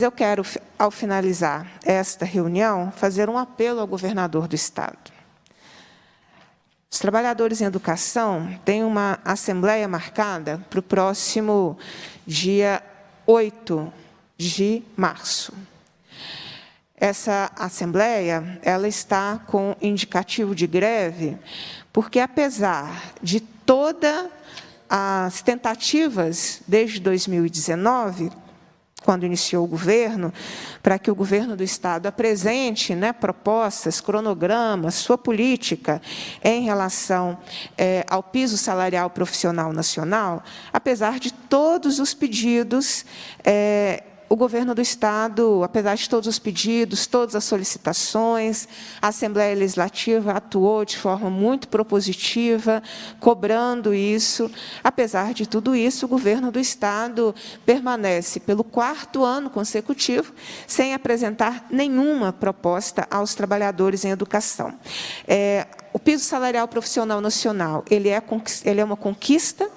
Eu quero, ao finalizar esta reunião, fazer um apelo ao governador do Estado. Os trabalhadores em educação têm uma assembleia marcada para o próximo dia 8 de março. Essa assembleia, ela está com indicativo de greve, porque, apesar de todas as tentativas desde 2019, quando iniciou o governo, para que o governo do Estado apresente propostas, cronogramas, sua política em relação ao piso salarial profissional nacional, apesar de todos os pedidos, o governo do Estado, apesar de todos os pedidos, todas as solicitações, a Assembleia Legislativa atuou de forma muito propositiva, cobrando isso. Apesar de tudo isso, o governo do Estado permanece, pelo 4º ano consecutivo, sem apresentar nenhuma proposta aos trabalhadores em educação. O piso salarial profissional nacional, ele é uma conquista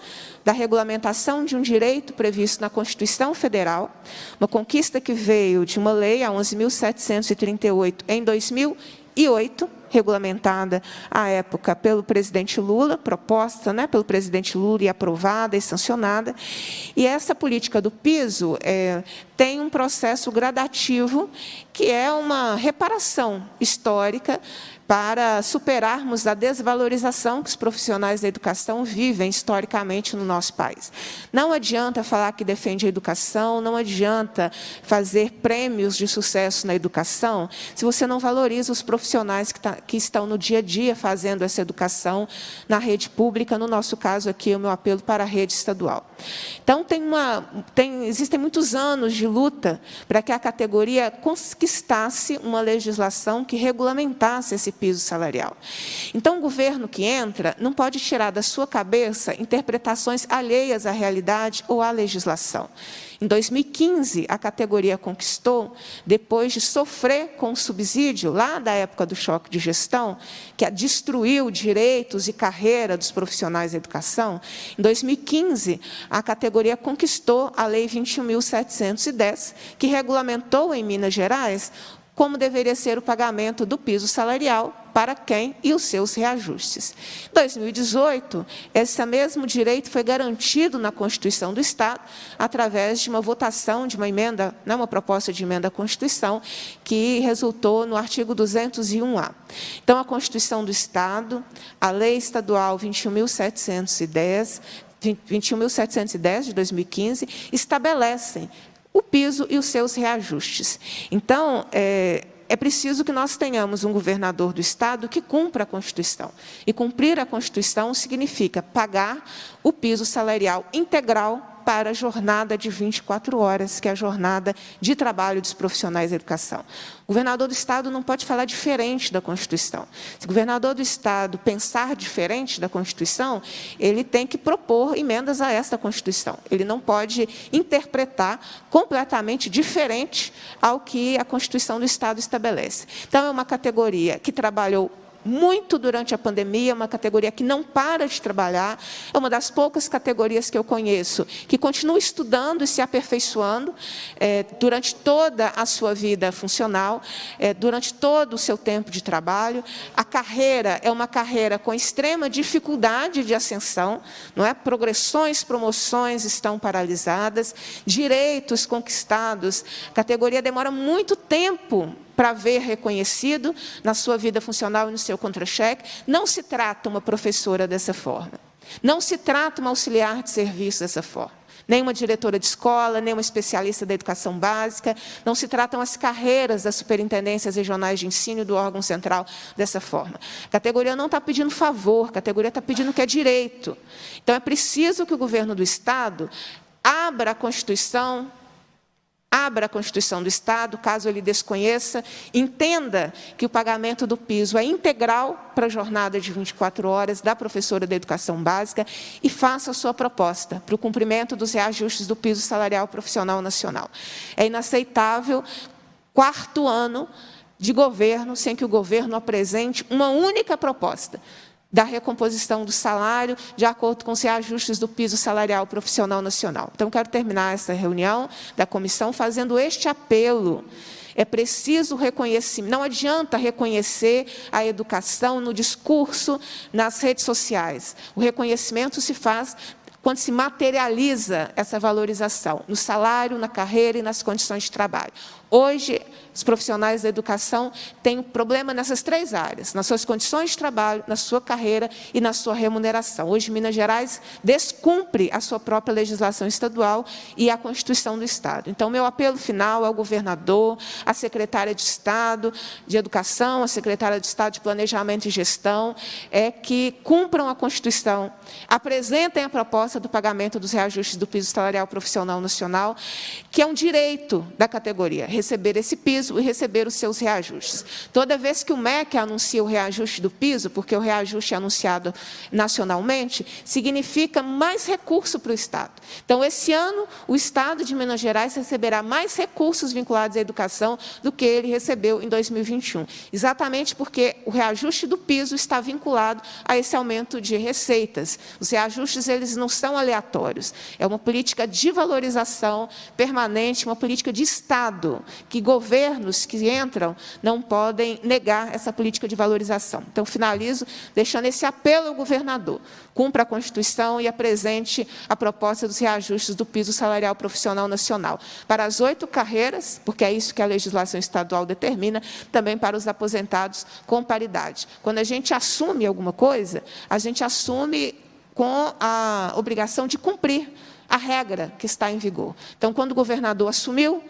da regulamentação de um direito previsto na Constituição Federal, uma conquista que veio de uma lei, a 11.738, em 2008, regulamentada, à época, pelo presidente Lula, proposta pelo presidente Lula e aprovada e sancionada. E essa política do piso tem um processo gradativo, que é uma reparação histórica para superarmos a desvalorização que os profissionais da educação vivem historicamente no nosso país. Não adianta falar que defende a educação, não adianta fazer prêmios de sucesso na educação, se você não valoriza os profissionais que estão no dia a dia fazendo essa educação na rede pública, no nosso caso aqui, o meu apelo para a rede estadual. Então, existem muitos anos de luta para que a categoria conquistasse uma legislação que regulamentasse esse piso salarial. Então, o governo que entra não pode tirar da sua cabeça interpretações alheias à realidade ou à legislação. Em 2015, a categoria conquistou, depois de sofrer com o subsídio, lá da época do choque de gestão, que destruiu direitos e carreira dos profissionais da educação, em 2015, a categoria conquistou a Lei 21.710, que regulamentou em Minas Gerais como deveria ser o pagamento do piso salarial para quem e os seus reajustes. Em 2018, esse mesmo direito foi garantido na Constituição do Estado, através de uma votação de uma emenda, uma proposta de emenda à Constituição, que resultou no artigo 201-A. Então, a Constituição do Estado, a Lei Estadual 21.710 de 2015, estabelecem o piso e os seus reajustes. Então, é preciso que nós tenhamos um governador do Estado que cumpra a Constituição. E cumprir a Constituição significa pagar o piso salarial integral para a jornada de 24 horas, que é a jornada de trabalho dos profissionais da educação. O governador do Estado não pode falar diferente da Constituição. Se o governador do Estado pensar diferente da Constituição, ele tem que propor emendas a esta Constituição. Ele não pode interpretar completamente diferente ao que a Constituição do Estado estabelece. Então, é uma categoria que trabalhou muito durante a pandemia, uma categoria que não para de trabalhar, é uma das poucas categorias que eu conheço que continua estudando e se aperfeiçoando durante toda a sua vida funcional, durante todo o seu tempo de trabalho. A carreira é uma carreira com extrema dificuldade de ascensão, não é? Progressões, promoções estão paralisadas, direitos conquistados, a categoria demora muito tempo para ver reconhecido na sua vida funcional e no seu contra-cheque. Não se trata uma professora dessa forma. Não se trata uma auxiliar de serviço dessa forma. Nem uma diretora de escola, nem uma especialista da educação básica. Não se tratam as carreiras das superintendências regionais de ensino e do órgão central dessa forma. A categoria não está pedindo favor, a categoria está pedindo o que é direito. Então, é preciso que o governo do Estado abra a Constituição do Estado, caso ele desconheça, entenda que o pagamento do piso é integral para a jornada de 24 horas da professora da educação básica e faça a sua proposta para o cumprimento dos reajustes do piso salarial profissional nacional. É inaceitável, 4º ano de governo, sem que o governo apresente uma única proposta da recomposição do salário, de acordo com os reajustes do piso salarial profissional nacional. Então, quero terminar essa reunião da comissão fazendo este apelo. É preciso reconhecer, não adianta reconhecer a educação no discurso, nas redes sociais. O reconhecimento se faz quando se materializa essa valorização, no salário, na carreira e nas condições de trabalho. Hoje, os profissionais da educação têm um problema nessas 3 áreas, nas suas condições de trabalho, na sua carreira e na sua remuneração. Hoje, Minas Gerais descumpre a sua própria legislação estadual e a Constituição do Estado. Então, meu apelo final ao governador, à secretária de Estado de Educação, à secretária de Estado de Planejamento e Gestão, é que cumpram a Constituição, apresentem a proposta do pagamento dos reajustes do piso salarial profissional nacional, que é um direito da categoria, receber esse piso e receber os seus reajustes. Toda vez que o MEC anuncia o reajuste do piso, porque o reajuste é anunciado nacionalmente, significa mais recurso para o Estado. Então, esse ano, o Estado de Minas Gerais receberá mais recursos vinculados à educação do que ele recebeu em 2021, exatamente porque o reajuste do piso está vinculado a esse aumento de receitas. Os reajustes, eles não são aleatórios, é uma política de valorização permanente, uma política de Estado, que governos que entram não podem negar essa política de valorização. Então, finalizo deixando esse apelo ao governador. Cumpra a Constituição e apresente a proposta dos reajustes do piso salarial profissional nacional para as 8 carreiras, porque é isso que a legislação estadual determina, também para os aposentados com paridade. Quando a gente assume alguma coisa, a gente assume com a obrigação de cumprir a regra que está em vigor. Então, quando o governador assumiu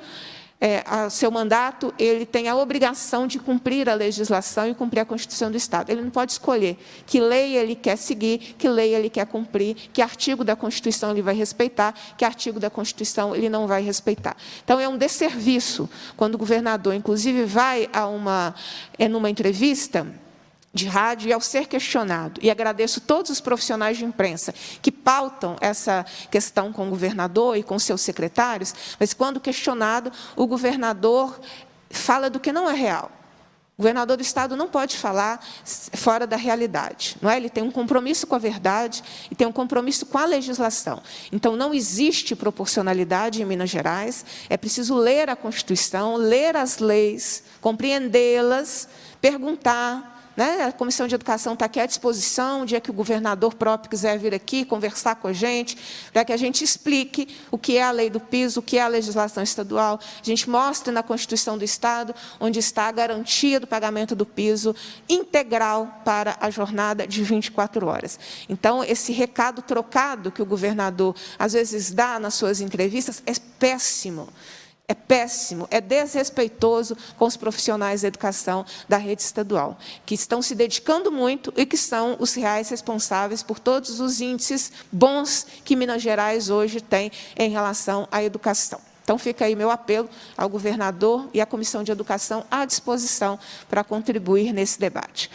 seu mandato, ele tem a obrigação de cumprir a legislação e cumprir a Constituição do Estado. Ele não pode escolher que lei ele quer seguir, que lei ele quer cumprir, que artigo da Constituição ele vai respeitar, que artigo da Constituição ele não vai respeitar. Então, é um desserviço quando o governador, inclusive, vai numa entrevista de rádio e ao ser questionado, e agradeço todos os profissionais de imprensa que pautam essa questão com o governador e com seus secretários, mas, quando questionado, o governador fala do que não é real. O governador do Estado não pode falar fora da realidade, não é? Ele tem um compromisso com a verdade e tem um compromisso com a legislação. Então, não existe proporcionalidade em Minas Gerais, é preciso ler a Constituição, ler as leis, compreendê-las, perguntar. A Comissão de Educação está aqui à disposição, o dia que o governador próprio quiser vir aqui conversar com a gente, para que a gente explique o que é a lei do piso, o que é a legislação estadual, a gente mostre na Constituição do Estado, onde está a garantia do pagamento do piso integral para a jornada de 24 horas. Então, esse recado trocado que o governador, às vezes, dá nas suas entrevistas é péssimo. É péssimo, é desrespeitoso com os profissionais da educação da rede estadual, que estão se dedicando muito e que são os reais responsáveis por todos os índices bons que Minas Gerais hoje tem em relação à educação. Então, fica aí meu apelo ao governador e à Comissão de Educação à disposição para contribuir nesse debate.